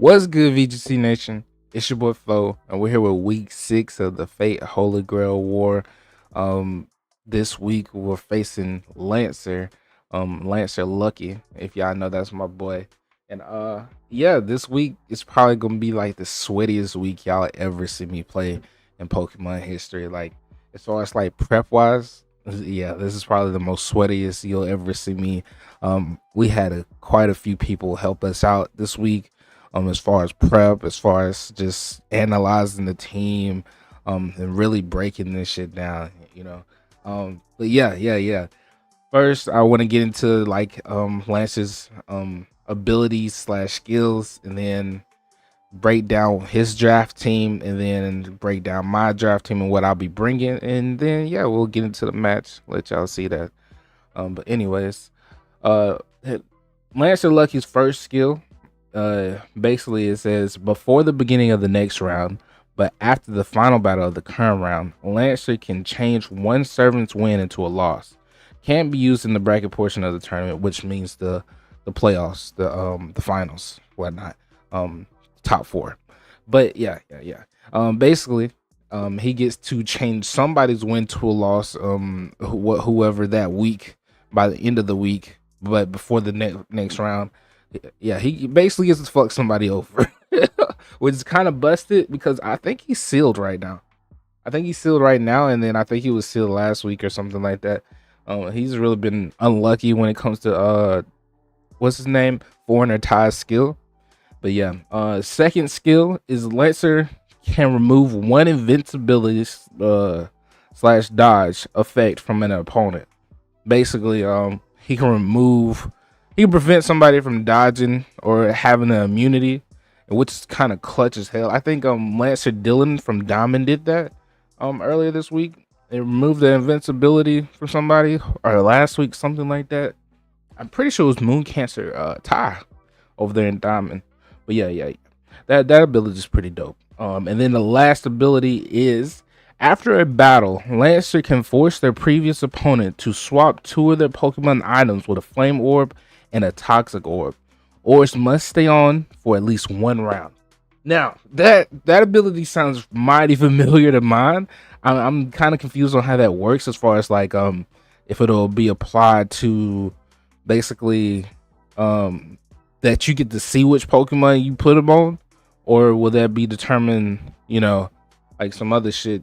What's good, VGC Nation? It's your boy Flo, and we're here with week 6 of the Fate Holy Grail War. Um, this week we're facing Lancer, Lancer Lucky. If y'all know, that's my boy. And yeah, this week is probably gonna be like the sweatiest week y'all ever see me play in Pokemon history. Like as far as like prep wise, yeah, this is probably the most sweatiest you'll ever see me. We had quite a few people help us out this week as far as prep, as far as just analyzing the team, and really breaking this shit down, you know. But yeah. First, I want to get into like Lance's abilities slash skills, and then break down his draft team, and then break down my draft team and what I'll be bringing, and then yeah, we'll get into the match. Let y'all see that. But anyways, uh, Lancer Lucky's first skill. Basically it says before the beginning of the next round, but after the final battle of the current round, Lancer can change one servant's win into a loss. Can't be used in the bracket portion of the tournament, which means the playoffs, the finals, whatnot, top 4. But yeah. Basically, he gets to change somebody's win to a loss, whoever that week, by the end of the week, but before the next round. Yeah, he basically gets to fuck somebody over, which is kind of busted because I think he's sealed right now. And then I think he was sealed last week or something like that. He's really been unlucky when it comes to what's his name, foreigner Ty's skill. But yeah, second skill is Lancer can remove one invincibility slash dodge effect from an opponent. Basically, he can prevent somebody from dodging or having an immunity, which is kind of clutch as hell. I think Lancer Dillon from Diamond did that earlier this week. They removed the invincibility from somebody, or last week, something like that. I'm pretty sure it was Moon Cancer Ty over there in Diamond. But yeah. That ability is pretty dope. And then the last ability is after a battle, Lancer can force their previous opponent to swap 2 of their Pokemon items with a Flame Orb and a Toxic Orb. Orbs must stay on for at least 1 round. Now, that ability sounds mighty familiar to mine. I'm kind of confused on how that works, as far as like if it'll be applied to basically that you get to see which Pokemon you put them on, or will that be determined, like some other shit?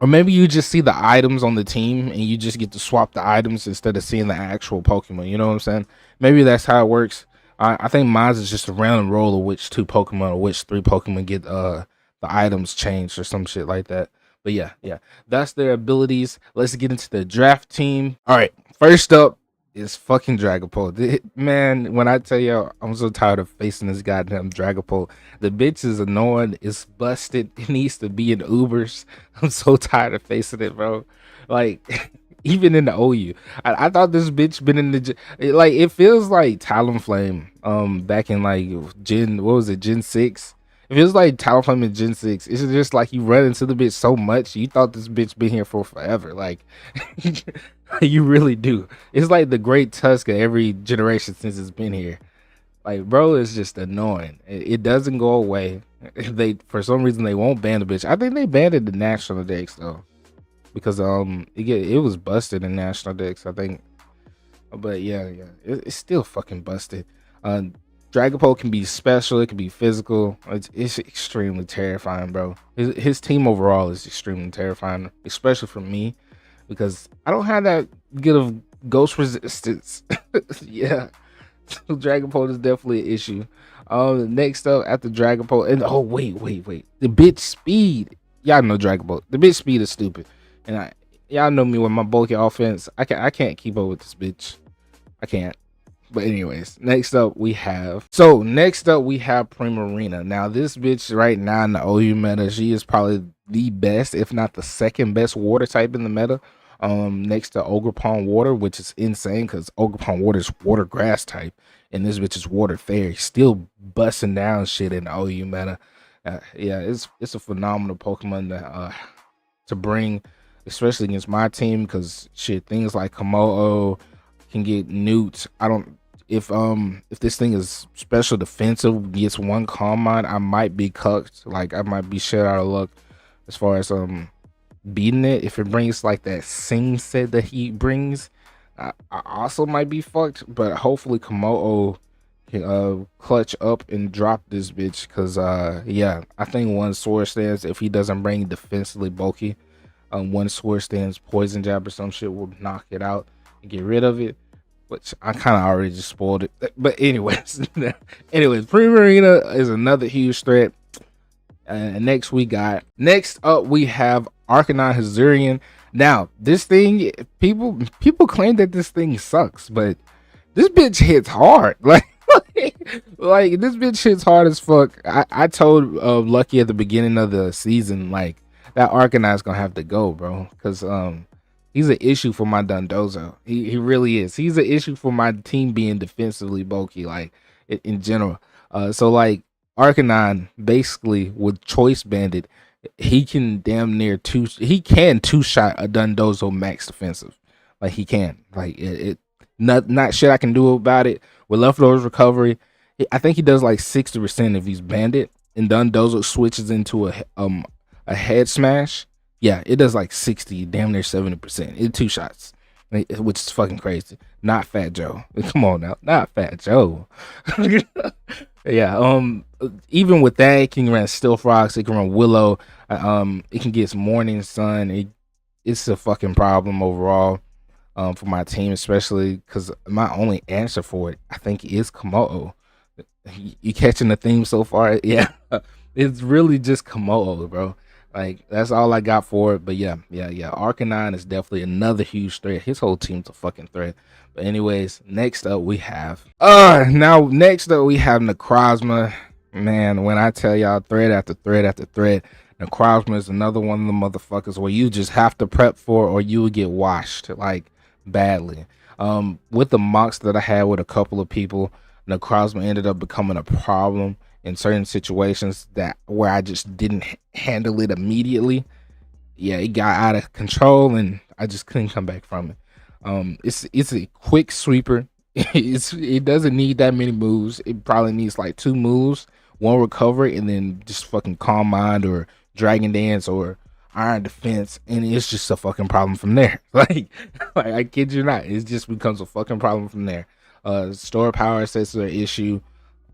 Or maybe you just see the items on the team and you just get to swap the items instead of seeing the actual Pokemon. You know what I'm saying? Maybe that's how it works. I think mine is just a random roll of which 2 Pokemon or which 3 Pokemon get the items changed or some shit like that. But yeah. That's their abilities. Let's get into the draft team. All right. First up is fucking Dragapult. Man, when I tell y'all, I'm so tired of facing this goddamn Dragapult. The bitch is annoying. It's busted. It needs to be in Ubers. I'm so tired of facing it, bro. Like, even in the OU, I thought this bitch been in the like. It feels like Talonflame. Back in like Gen 6. It feels like Talonflame in Gen 6. It's just like you run into the bitch so much. You thought this bitch been here for forever. Like, you really do. It's like the Great Tusk of every generation since it's been here. Like, bro, it's just annoying. It doesn't go away. For some reason they won't ban the bitch. I think they banned it in National Dex though, because it was busted in National Dex, I think. But yeah, it's still fucking busted. Dragapult can be special, it can be physical. It's extremely terrifying, bro. His team overall is extremely terrifying, especially for me, because I don't have that good of ghost resistance. Yeah, so Dragapult is definitely an issue. Next up after Dragapult, and wait, the bitch speed. Y'all know Dragapult. The bitch speed is stupid, and y'all know me with my bulky offense. I can't keep up with this bitch. I can't. But anyways, next up we have Primarina. Now this bitch right now in the OU meta, she is probably the best, if not the second best water type in the meta. Next to Ogerpon Water, which is insane because Ogerpon Water is water grass type, and this bitch is water fairy. Still busting down shit in the OU meta. Yeah, it's a phenomenal Pokemon to bring, especially against my team, because shit, things like Komodo can get nuked. if this thing is special defensive, gets one calm mind, I might be cucked. Like I might be shit out of luck as far as beating it. If it brings like that sing set that he brings, I also might be fucked. But hopefully Komodo can clutch up and drop this bitch, because yeah, I think one sword stance, if he doesn't bring defensively bulky, one sword stance poison jab or some shit will knock it out and get rid of it, which I kind of already just spoiled it. But anyways, Primarina is another huge threat. Next up we have Arcanine Hazurian. Now this thing, people claim that this thing sucks, but this bitch hits hard. Like this bitch hits hard as fuck. I told Lucky at the beginning of the season, like, that Arcanine's gonna have to go, bro, because he's an issue for my Dundozo. He really is. He's an issue for my team being defensively bulky, like in general. So like Arcanine, basically with Choice Bandit, he can damn near two shot a Dundozo max defensive. Like he can. Like it not shit I can do about it. With leftovers recovery, I think he does like 60% if he's Bandit, and Dundozo switches into a head smash. Yeah, it does like 60, damn near 70%. It two shots, which is fucking crazy. Not Fat Joe. Come on now, not Fat Joe. Yeah. Even with that, it can run Steel Frogs. It can run Willow. It can get Morning Sun. It's a fucking problem overall. For my team, especially because my only answer for it, I think, is Komodo. You catching the theme so far? Yeah, it's really just Komodo, bro. Like that's all I got for it. But yeah. Arcanine is definitely another huge threat. His whole team's a fucking threat. But anyways, next up we have Necrozma. Man, when I tell y'all threat after threat after threat, Necrozma is another one of the motherfuckers where you just have to prep for, or you will get washed like badly. With the mocks that I had with a couple of people, Necrozma ended up becoming a problem in certain situations where I just didn't handle it immediately. Yeah, it got out of control and I just couldn't come back from it. It's a quick sweeper. It doesn't need that many moves. It probably needs like 2 moves, 1 recovery, and then just fucking Calm Mind or Dragon Dance or Iron Defense, and it's just a fucking problem from there. Like I kid you not, it just becomes a fucking problem from there. Store power sets are an issue,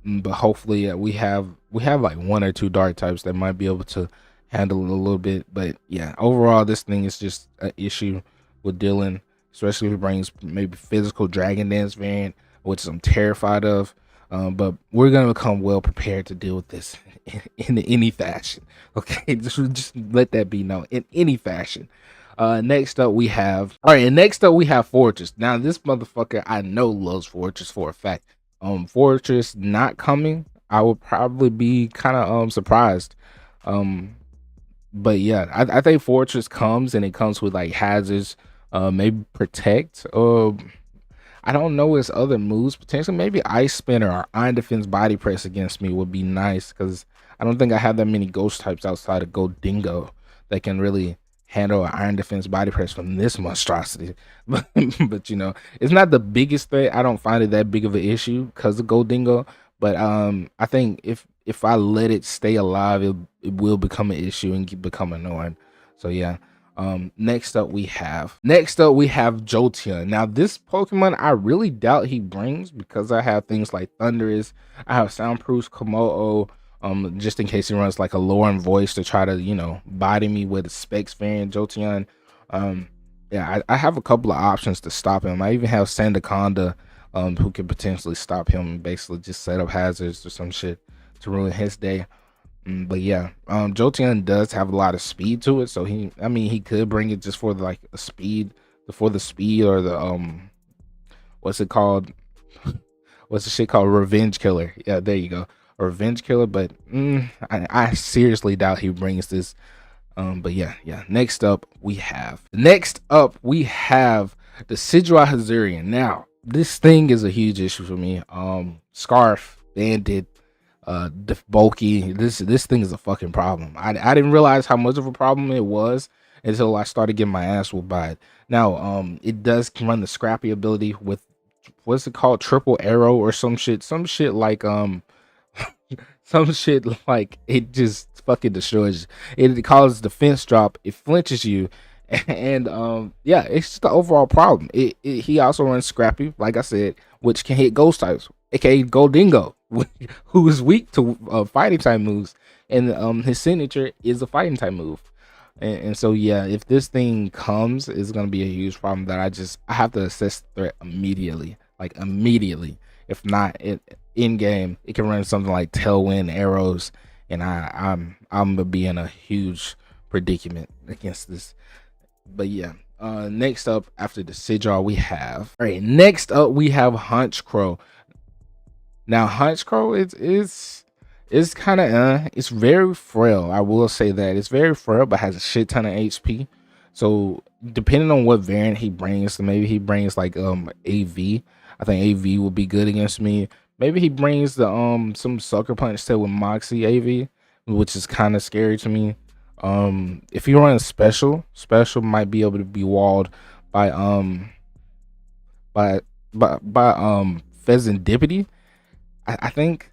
but hopefully we have like 1 or 2 dark types that might be able to handle it a little bit. But yeah, overall this thing is just an issue with dealing, especially if it brings maybe physical Dragon Dance variant, which I'm terrified of. But we're gonna become well prepared to deal with this in any fashion. Okay, just let that be known, in any fashion. Next up we have Fortress. Now this motherfucker I know loves Fortress for a fact. Fortress not coming, I would probably be kind of surprised. But yeah, I think Fortress comes, and it comes with like hazards, maybe Protect, I don't know his other moves. Potentially maybe Ice Spinner or Iron Defense Body Press against me would be nice, because I don't think I have that many ghost types outside of Goldingo that can really handle an Iron Defense Body Press from this monstrosity. But you know, it's not the biggest threat. I don't find it that big of an issue because of Goldingo. But I think if I let it stay alive, it will become an issue and become annoying. So yeah. Next up we have Jolteon. Now this Pokemon I really doubt he brings, because I have things like Thundurus, I have Soundproof Komodo, just in case he runs like a Lauren voice to try to, you know, body me with a Specs variant Jolteon. Yeah, I have a couple of options to stop him. I even have Sandaconda, who could potentially stop him and basically just set up hazards or some shit to ruin his day. But yeah, Jolteon does have a lot of speed to it, so he could bring it just for like the speed, or the what's it called? What's the shit called? Revenge Killer. Yeah, there you go, a Revenge Killer. But I seriously doubt he brings this. But yeah. Next up we have the Sidra Hazurian. Now this thing is a huge issue for me. Scarf, Bandit, bulky. This thing is a fucking problem. I didn't realize how much of a problem it was until I started getting my ass whooped by it. Now it does run the Scrappy ability with what's it called, triple arrow or some shit like some shit like it just fucking destroys you. It causes defense drop, it flinches you, and yeah, it's just the overall problem. He also runs Scrappy, like I said, which can hit ghost types, aka Goldingo, who is weak to fighting type moves, and his signature is a fighting type move. And so yeah, if this thing comes, it's gonna be a huge problem that I have to assess the threat immediately, like immediately. If not, in game it can run something like tailwind arrows, and I'm gonna be in a huge predicament against this. But yeah, next up after the Sigil we have, all right, next up we have Hunch Crow. Now Hunch Crow it's kind of it's very frail. I will say that it's very frail, but has a shit ton of HP. So depending on what variant he brings, maybe he brings like AV. I think AV will be good against me. Maybe he brings the some sucker punch set with Moxie AV, which is kind of scary to me. If you run a special might be able to be walled by by Pheasantipity, I think.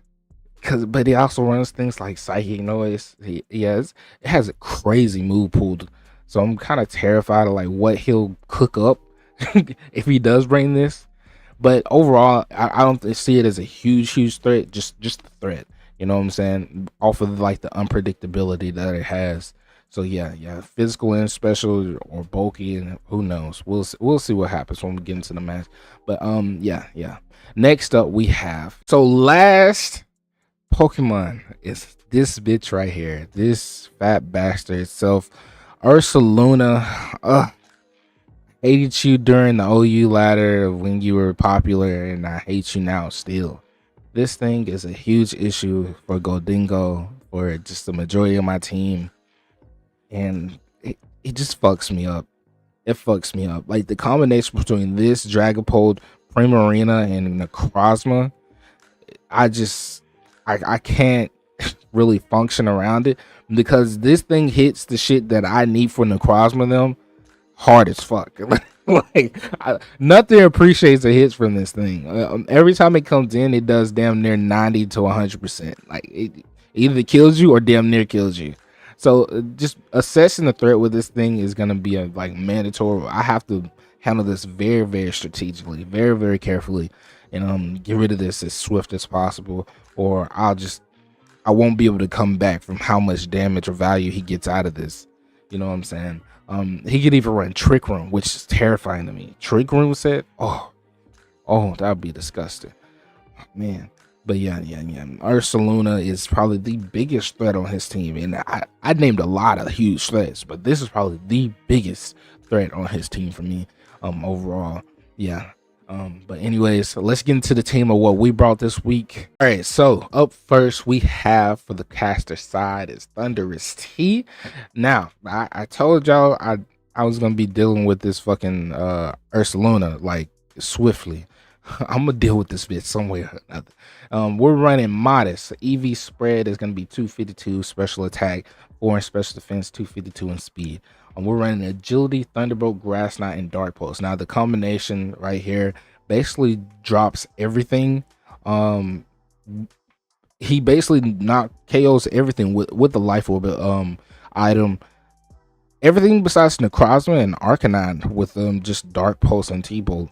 But he also runs things like Psychic Noise. It has a crazy move pool, so I'm kind of terrified of like what he'll cook up if he does bring this. But overall, I don't see it as a huge threat. Just a threat. You know what I'm saying? Off of like the unpredictability that it has. So yeah, physical and special or bulky, and who knows? We'll see what happens when we get into the match. But yeah. Next up we have, so last Pokemon is this bitch right here. This fat bastard itself, Ursaluna. Hated you during the OU ladder when you were popular, and I hate you now still. This thing is a huge issue for Goldingo, for just the majority of my team, and it just fucks me up. It fucks me up. Like the combination between this Dragapult, Primarina, and Necrozma, I can't really function around it, because this thing hits the shit that I need for Necrozma them hard as fuck. Nothing appreciates the hits from this thing. Every time it comes in, it does damn near 90 to 100%. Like it either kills you or damn near kills you. So just assessing the threat with this thing is gonna be like mandatory. I have to handle this very strategically, very carefully, and get rid of this as swift as possible, or I won't be able to come back from how much damage or value he gets out of this. You know what I'm saying? He could even run Trick Room, which is terrifying to me. Trick Room set, oh, that would be disgusting, man. But yeah. Ursaluna is probably the biggest threat on his team, and I named a lot of huge threats, but this is probably the biggest threat on his team for me, overall. Yeah. But anyways, so let's get into the team of what we brought this week. All right, so up first we have, for the caster side, is Thunderous T. Now, I told y'all I was gonna be dealing with this fucking Ursaluna like swiftly. I'm gonna deal with this bitch some way or another. We're running Modest. EV spread is gonna be 252 special attack, 4 in special defense, 252 in speed. We're running Agility, Thunderbolt, Grass Knot, and Dark Pulse. Now the combination right here basically drops everything. He basically KOs everything with the Life Orb item. Everything besides Necrozma and Arcanine with just Dark Pulse and T-Bolt.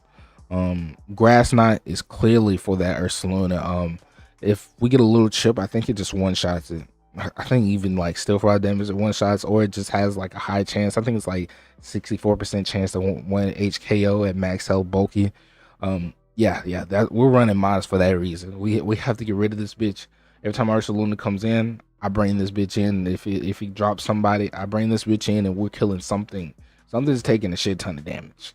Grass Knot is clearly for that Ursaluna. If we get a little chip, I think it just one-shots it. I think even like still fire damage at one shots, or it just has like a high chance. I think it's like 64% chance to one HKO at max health bulky. Yeah, that we're running Modest for that reason. We have to get rid of this bitch. Every time Ursaluna comes in, I bring this bitch in. If he drops somebody, I bring this bitch in, and we're killing something. Something's taking a shit ton of damage.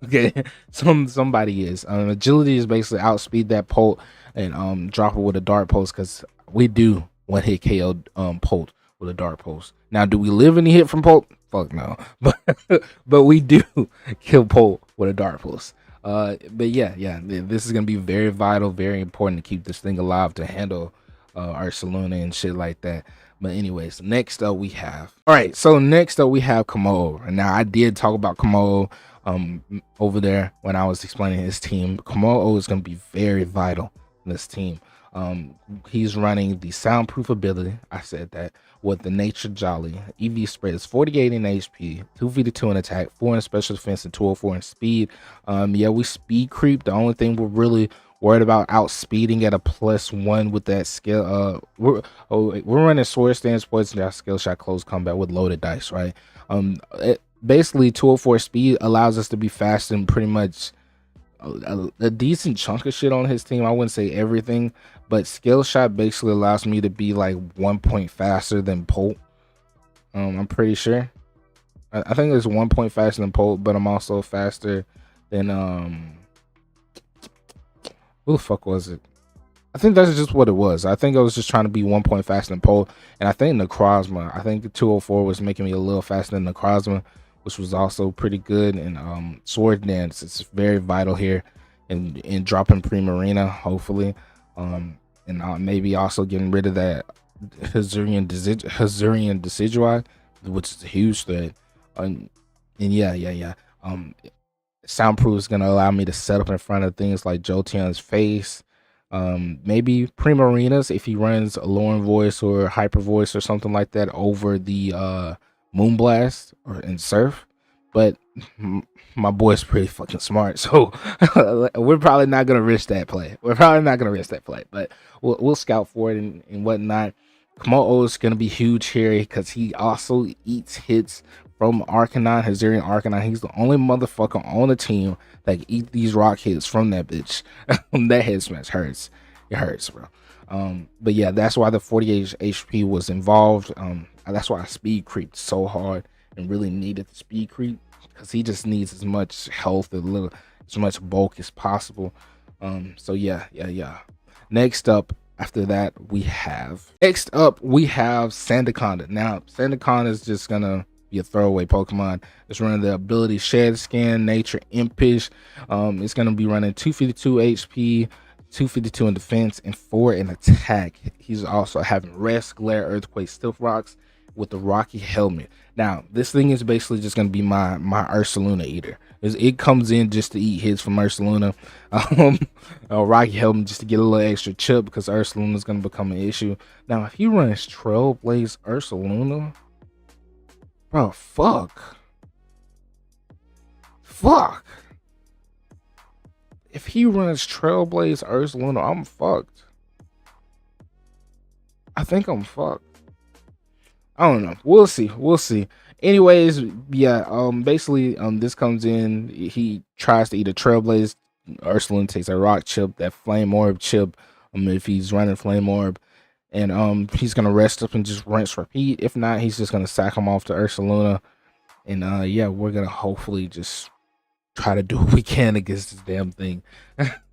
Okay, somebody is. Agility is basically outspeed that Polt and drop it with a Dart Pulse, because we do one hit KO Polt with a Dart Pulse. Now, do we live any hit from Polt? Fuck no. But we do kill Polt with a Dart Pulse. But yeah, this is gonna be very vital, very important to keep this thing alive, to handle Ursaluna and shit like that. But anyways, next up we have, all right, so next up we have Komodo. And now I did talk about Komodo over there when I was explaining his team. Komodo is going to be very vital in this team. He's running the soundproof ability. I said that with the Nature Jolly. EV spread is 48 in HP, 252 in attack, 4 in special defense, and 204 in speed. Yeah, we speed creep. The only thing we're really worried about outspeeding at a +1 with that skill. We're running sword stance, poison shot, skill shot, close combat with loaded dice, right? Basically 204 speed allows us to be fast and pretty much a decent chunk of shit on his team. I wouldn't say everything, but skill shot basically allows me to be like 1 point faster than Polt. I'm pretty sure. I think it's 1 point faster than Polt, but I'm also faster than who the fuck was it? I think that's just what it was. I think I was just trying to be 1 point faster than Polt, and I think Necrozma. I think the 204 was making me a little faster than Necrozma, which was also pretty good. And sword dance is very vital here, and dropping Primarina hopefully, and maybe also getting rid of that Hazurian Decidui, which is a huge threat. And yeah. Soundproof is going to allow me to set up in front of things like Jolteon's face. Maybe Primarinas if he runs a Lauren voice or hyper voice or something like that over the Moonblast or in Surf. But my boy's pretty fucking smart, so we're probably not gonna risk that play. But we'll scout for it and whatnot. Komodo is gonna be huge here because he also eats hits from Arcanine, Hazurian Arcanine. He's the only motherfucker on the team that can eat these rock hits from that bitch. That head smash hurts. It hurts, bro. But yeah, that's why the 48 HP was involved. That's why I speed creeped so hard and really needed the speed creep, because he just needs as much health, as much bulk as possible. So yeah. Next up, after that, we have Sandaconda. Now, Sandaconda is just gonna be a throwaway Pokemon. It's running the ability Shed Scan, Nature Impish. It's gonna be running 252 HP, 252 in defense, and 4 in attack. He's also having Rest, Glare, Earthquake, Stiff Rocks with the Rocky Helmet. Now, this thing is basically just gonna be my Ursaluna eater. It comes in just to eat hits from Ursaluna. Rocky Helmet just to get a little extra chip because Ursaluna is gonna become an issue. Now, if he runs Trailblaze Ursaluna, bro, fuck. If he runs Trailblaze Ursaluna, I'm fucked. I think I'm fucked. I don't know. We'll see. Anyways, yeah, basically, this comes in. He tries to eat a Trailblaze. Ursaluna takes a rock chip, that Flame Orb chip, if he's running Flame Orb. And he's gonna rest up and just rinse repeat. If not, he's just gonna sack him off to Ursaluna. And yeah, we're gonna hopefully just try to do what we can against this damn thing.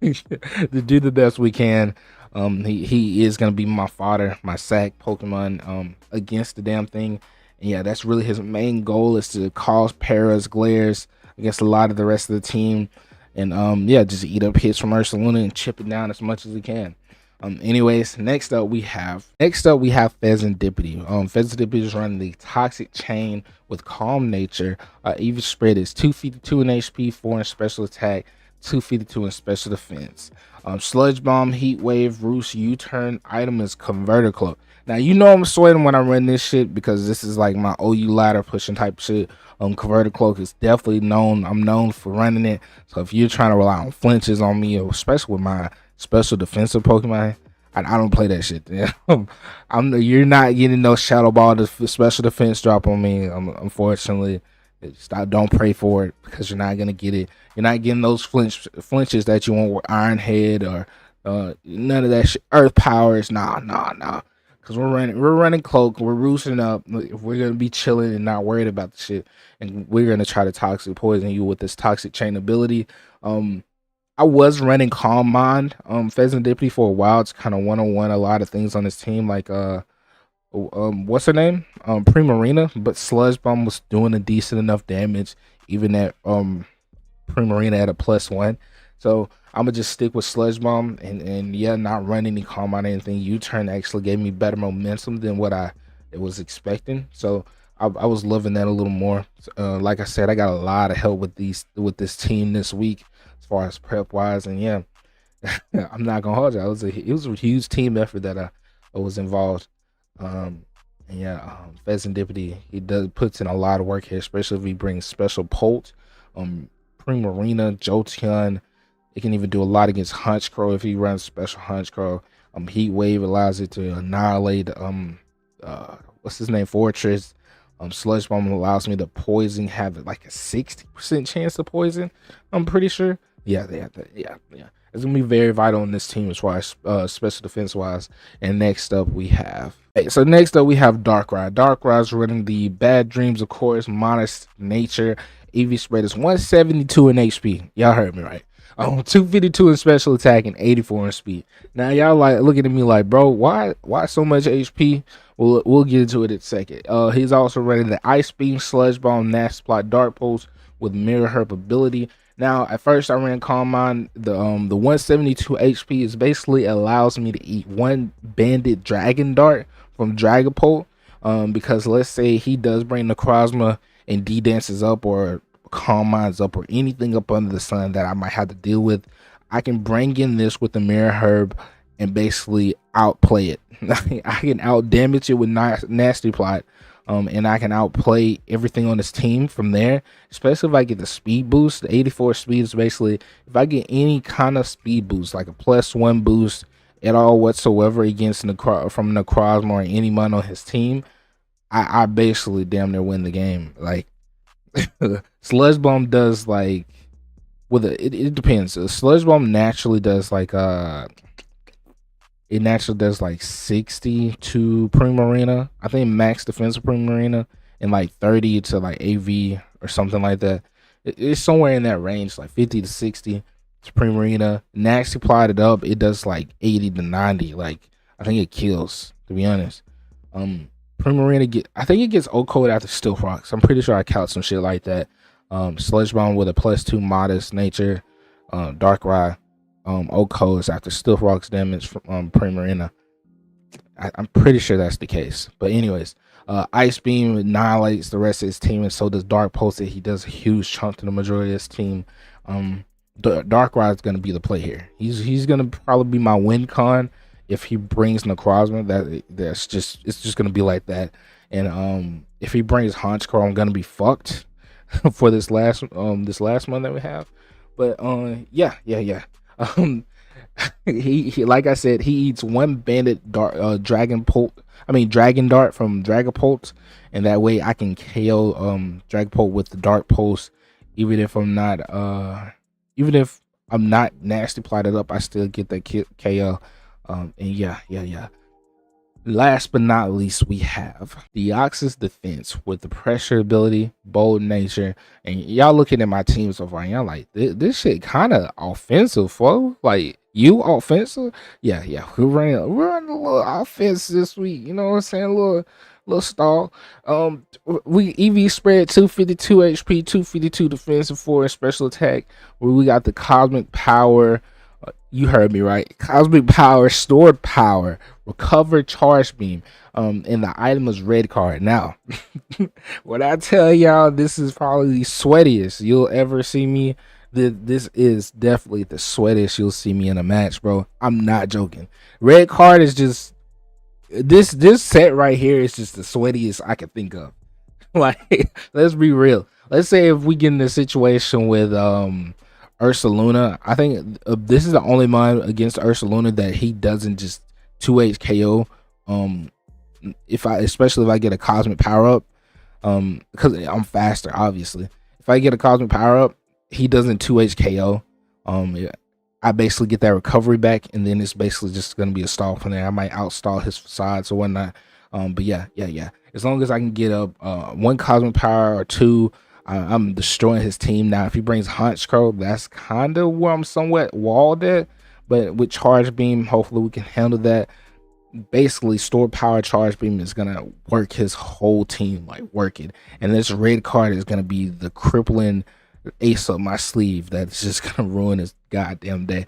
To do the best we can. He is gonna be my fodder, my sack Pokemon against the damn thing. And yeah, that's really his main goal, is to cause paras, glares against a lot of the rest of the team. And yeah, just eat up hits from Ursaluna and chip it down as much as he can. Anyways, next up we have Pheasantipity. Pheasantipity is running the Toxic Chain with Calm Nature. Even spread is 252 in HP, 4 in special attack, 252 in special defense. Sludge Bomb, Heat Wave, Roost, U-Turn. Item is Converter Cloak. Now, you know I'm sweating when I run this shit because this is like my OU ladder pushing type shit. Converter Cloak is definitely known. I'm known for running it. So if you're trying to rely on flinches on me, especially with my special defensive Pokemon, I don't play that shit. You're not getting no Shadow Ball special defense drop on me. Unfortunately, don't pray for it because you're not gonna get it. You're not getting those flinches that you want with Iron Head or none of that shit. Earth Powers, nah. Because we're running Cloak, we're roosting up. We're gonna be chilling and not worried about the shit, and we're gonna try to toxic poison you with this Toxic Chain ability. I was running Calm Mind, Pheasantipity for a while. It's kind of one-on-one a lot of things on this team, like what's her name? Primarina, but Sludge Bomb was doing a decent enough damage, even at Primarina at a +1. So I'm gonna just stick with Sludge Bomb and yeah, not run any Calm Mind or anything. U-Turn actually gave me better momentum than what I was expecting. So I was loving that a little more. Like I said, I got a lot of help with this team this week as far as prep wise, and yeah, I'm not gonna hold you. It was a huge team effort that I was involved. Um, and yeah, Pheasantipity, he puts in a lot of work here, especially if he brings special Polt, Primarina, Jolteon. It can even do a lot against Honchkrow if he runs special Honchkrow. Heat Wave allows it to annihilate what's his name, Fortress. Sludge Bomb allows me to poison, have like a 60% chance to poison. I'm pretty sure. Yeah. It's gonna be very vital in this team as far as special defense wise. And next up we have Darkrai. Darkrai's running the Bad Dreams, of course, Modest Nature. EV spread is 172 in HP. Y'all heard me right. 252 in special attack and 84 in speed. Now y'all like looking at me like, bro, why so much HP? We'll get into it in a second. He's also running the Ice Beam, Sludge Bomb, Nasty Plot, Dark Pulse with Mirror Herb ability. Now, at first I ran Calm Mind. The 172 HP is basically allows me to eat one Banded Dragon Dart from Dragapult. Because let's say he does bring Necrozma and D-Dances up or Calm Minds up or anything up under the sun that I might have to deal with, I can bring in this with the Mirror Herb and basically outplay it. I can out damage it with Nasty Plot, and I can outplay everything on this team from there. Especially if I get the speed boost. The 84 speed is basically if I get any kind of speed boost, like a +1 boost at all whatsoever against from Necrozma or anyone on his team, I basically damn near win the game. Like Sludge Bomb does like it depends. Sludge Bomb naturally does like 60 to Primarina. I think max defense of Primarina, and like 30 to like AV or something like that. It's somewhere in that range, like 50 to 60 to Primarina. Nasty plotted up, it does like 80 to 90. Like I think it kills, to be honest. Primarina I think it gets O-code after Steel Fox. I'm pretty sure I count some shit like that. Sludge Bomb with a +2 Modest Nature. Darkrai O-codes after Steel Fox damage from Primarina. I'm pretty sure that's the case. But anyways, Ice Beam annihilates the rest of his team, and so does Dark Pulse. He does a huge chunk to the majority of his team. Darkrai is going to be the play here. He's going to probably be my win con if he brings Necrozma. It's just going to be like that. And if he brings Honchkrow, I'm going to be fucked for this last month that we have. But yeah. He like I said, he eats one Banded Dragon Dart from Dragapult, and that way I can KO Dragapult with the Dark Pulse. Even if I'm not nasty plotted up, I still get that KO. And yeah. Last but not least, we have Deoxys Defense with the Pressure ability, Bold Nature, and y'all looking at my team so far, and y'all like, this shit kind of offensive, fool. Like, you offensive? Yeah. We're running a little offense this week. You know what I'm saying? A little stall. We EV spread 252 HP, 252 defensive, 4 special attack. Where we got the Cosmic Power. You heard me right. Cosmic Power, Stored Power, Recover Charge Beam. And the item is Red Card. Now, when I tell y'all this is probably the sweatiest you'll ever see me, this is definitely the sweatiest you'll see me in a match, bro. I'm not joking. Red Card is just this set right here is just the sweatiest I can think of. Like, let's be real. Let's say if we get in a situation with Ursaluna, I think this is the only one against Ursaluna that he doesn't just 2H KO. Especially if I get a Cosmic Power Up, because I'm faster, obviously. If I get a Cosmic Power Up, he doesn't 2H KO. I basically get that recovery back, and then it's basically just gonna be a stall from there. I might outstall his facades or whatnot. But yeah. As long as I can get up one Cosmic Power or two, I'm destroying his team. Now, if he brings Honchkrow, that's kind of where I'm somewhat walled at. But with Charge Beam, hopefully we can handle that. Basically, Stored Power Charge Beam is going to work his whole team, like work it. And this red card is going to be the crippling ace up my sleeve that's just going to ruin his goddamn day.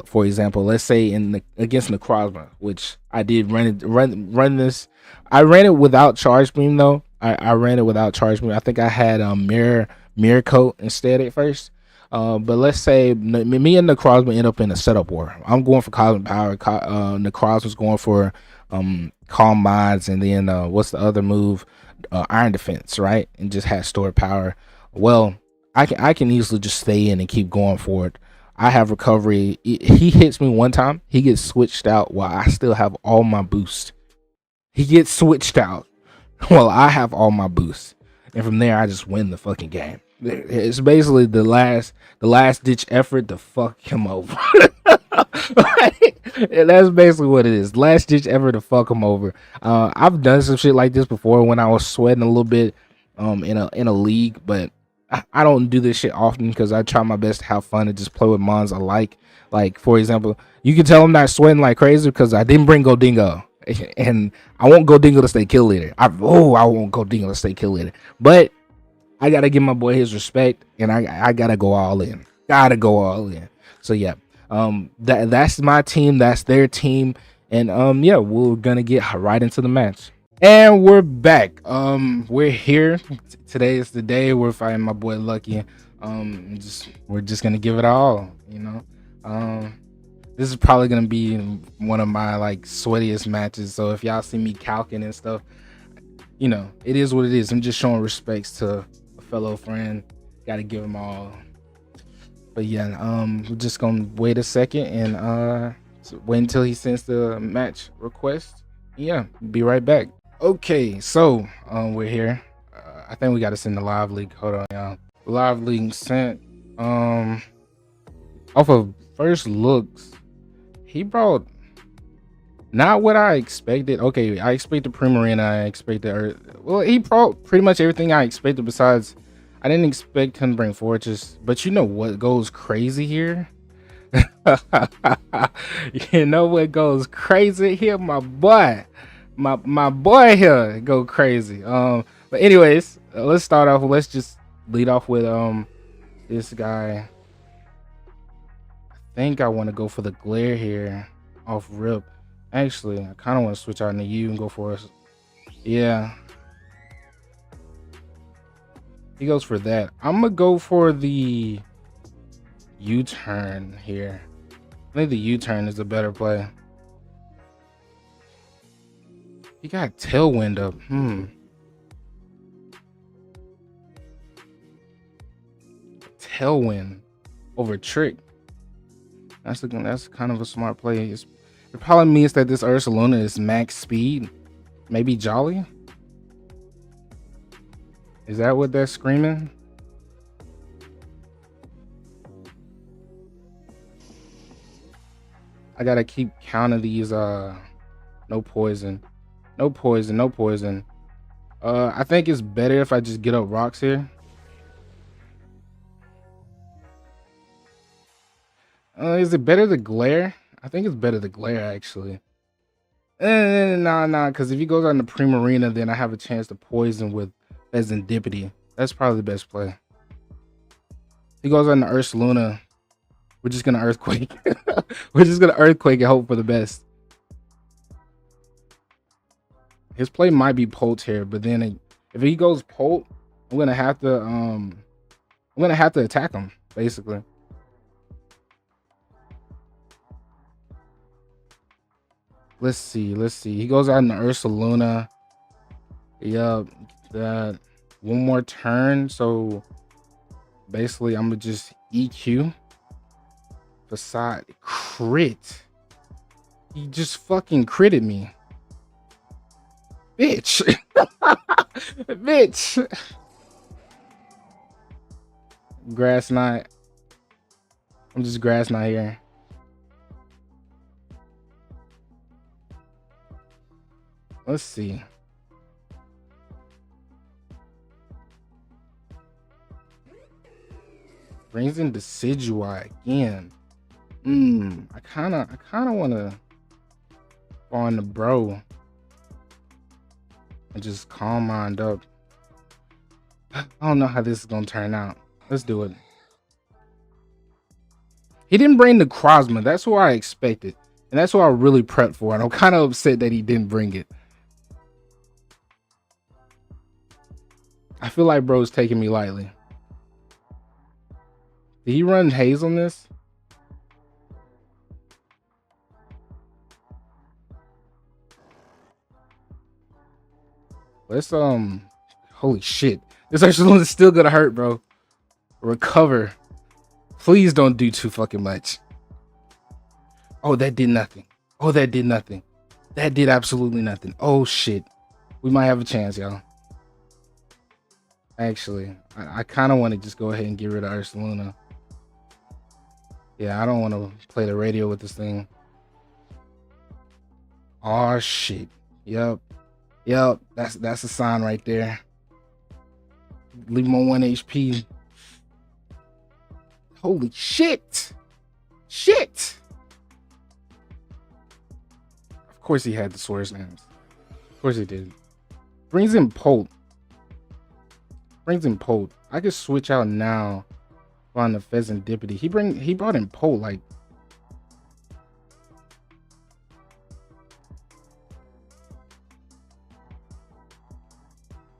For example, let's say against Necrozma, which I did run this. I ran it without Charge Beam though, I ran it without charge move. I think I had mirror coat instead at first. But let's say me and Necrozma end up in a setup war. I'm going for cosmic power. Necrozma's going for calm minds, and then what's the other move? Iron defense, right? And just has stored power. Well, I can easily just stay in and keep going for it. I have recovery. He hits me one time, he gets switched out while I still have all my boost. He gets switched out while I have all my boosts, and from there I just win the fucking game. It's basically the last ditch effort to fuck him over. That's basically what it is. Last ditch effort to fuck him over. I've done some shit like this before when I was sweating a little bit in a league, but I don't do this shit often because I try my best to have fun and just play with mons I like. Like, for example, you can tell I'm not sweating like crazy because I didn't bring Godingo. And I won't Godingo to stay kill leader. I won't Godingo to stay kill leader. But I gotta give my boy his respect, and I gotta go all in. Gotta go all in. So yeah, that's my team. That's their team, and yeah, we're gonna get right into the match. And we're back. We're here. Today is the day we're fighting my boy Lucky. We're just gonna give it all. You know. This is probably gonna be one of my like sweatiest matches. So if y'all see me calking and stuff, you know, it is what it is. I'm just showing respects to a fellow friend. Gotta give them all. But yeah, we're just gonna wait a second and wait until he sends the match request. Yeah, be right back. Okay, so we're here. I think we gotta send the live league. Hold on, y'all. Live league sent. Off of first looks, he brought not what I expected. Okay, I expected Primarina. I expected well, he brought pretty much everything I expected. Besides, I didn't expect him to bring Fortress. But you know what goes crazy here? You know what goes crazy here, my boy. My boy here go crazy. But anyways, let's start off. Let's just lead off with this guy. I think I want to go for the glare here off rip. Actually, I kind of want to switch out into you and go for us. Yeah, he goes for that. I'm gonna go for the U-turn here. I think the U-turn is the better play. He got tailwind up. Tailwind over trick. That's kind of a smart play. It probably means that this Ursaluna is max speed. Maybe Jolly? Is that what they're screaming? I gotta keep counting these no poison. No poison, no poison. I think it's better if I just get up rocks here. Is it better to glare? I think it's better to glare actually. Nah, because if he goes on the Primarina, then I have a chance to poison with Serendipity. That's probably the best play. If he goes on the Ursaluna, we're just gonna Earthquake. We're just gonna Earthquake and hope for the best. His play might be Polt here, but then if he goes Polt, I'm gonna have to attack him basically. Let's see. He goes out in the Ursaluna. Yup, that one more turn. So basically, I'm gonna just EQ. Facade crit. He just fucking critted me, bitch. Bitch. Grass Knot. I'm just Grass Knot here. Let's see. Brings in Decidueye again. I kinda wanna fall in the bro and just calm mind up. I don't know how this is gonna turn out. Let's do it. He didn't bring the Necrozma. That's what I expected. And that's what I really prepped for. And I'm kind of upset that he didn't bring it. I feel like bro's taking me lightly. Did he run Haze on this? Let's holy shit. This Ursaluna is still gonna hurt, bro. Recover. Please don't do too fucking much. Oh, that did nothing. Oh, that did nothing. That did absolutely nothing. Oh shit. We might have a chance, y'all. Actually, I kind of want to just go ahead and get rid of Ursaluna. Yeah, I don't want to play the radio with this thing. Oh shit. Yep. That's a sign right there. Leave him on 1 HP. Holy shit. Shit. Of course he had the Swords Dance. Of course he did. Brings in Polt. I could switch out now on the Pheasant Dippity. He brought in Polt like.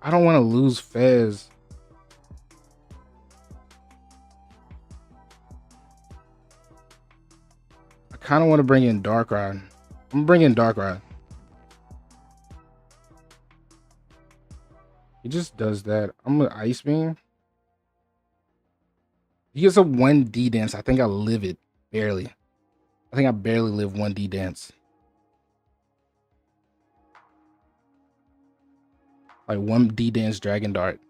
I don't want to lose Fez. I kind of want to bring in Darkrai. I'm bringing Darkrai. He just does that. I'm gonna Ice Beam. He gets a 1D dance. I think I live it barely. I think I barely live 1D dance. Like 1D dance Dragon Dart.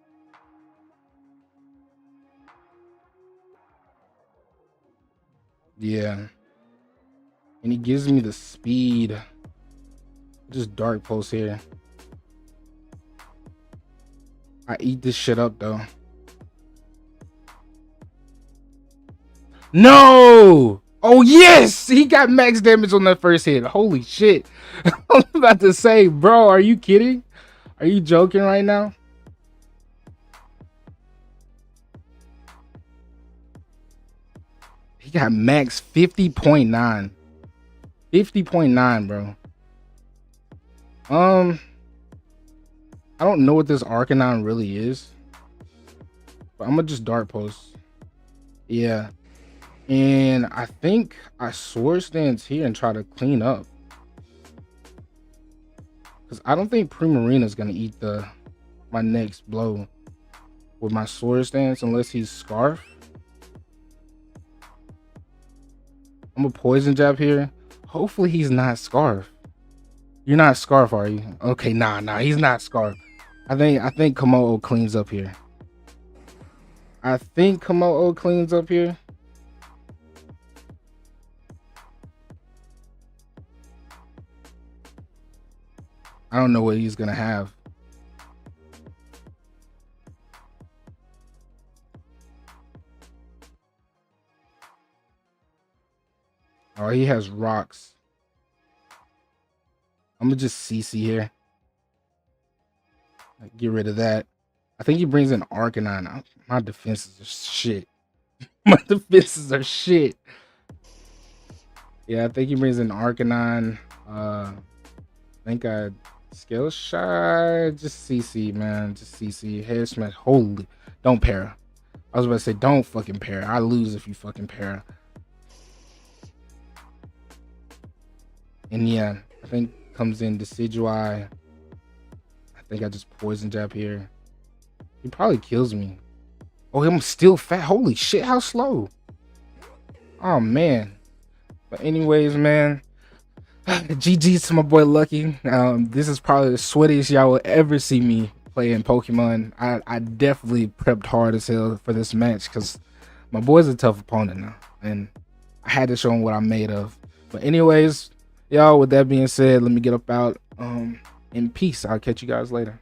Yeah. And he gives me the speed. Just Dark Pulse here. I eat this shit up though. No! Oh yes! He got max damage on that first hit. Holy shit. I'm about to say, bro, are you kidding? Are you joking right now? He got max 50.9. 50.9, bro. I don't know what this Arcanine really is, but I'm gonna just Dart Post. Yeah. And I think I Swords Dance here and try to clean up. Because I don't think Primarina's gonna eat my next blow with my Swords Dance unless he's Scarf. I'm a Poison Jab here. Hopefully he's not Scarf. You're not Scarf, are you? Okay, nah, he's not Scarf. I think Komodo cleans up here. I don't know what he's gonna have. Oh, he has rocks. I'm gonna just CC here. Get rid of that. I think he brings in Arcanine. My defenses are shit. My defenses are shit. Yeah, I think he brings in Arcanine. I think I Skill Shot. Just CC, man. Just CC. Head Smash. Holy. Don't para. I was about to say, don't fucking para. I lose if you fucking para. And yeah, I think comes in Decidueye. I think I just Poison Jab here. He probably kills me. Oh, I'm still fat. Holy shit, how slow. Oh, man. But anyways, man. GG's to my boy Lucky. This is probably the sweatiest y'all will ever see me playing Pokemon. I definitely prepped hard as hell for this match because my boy's a tough opponent now. And I had to show him what I'm made of. But anyways, y'all, with that being said, let me get up out in peace. I'll catch you guys later.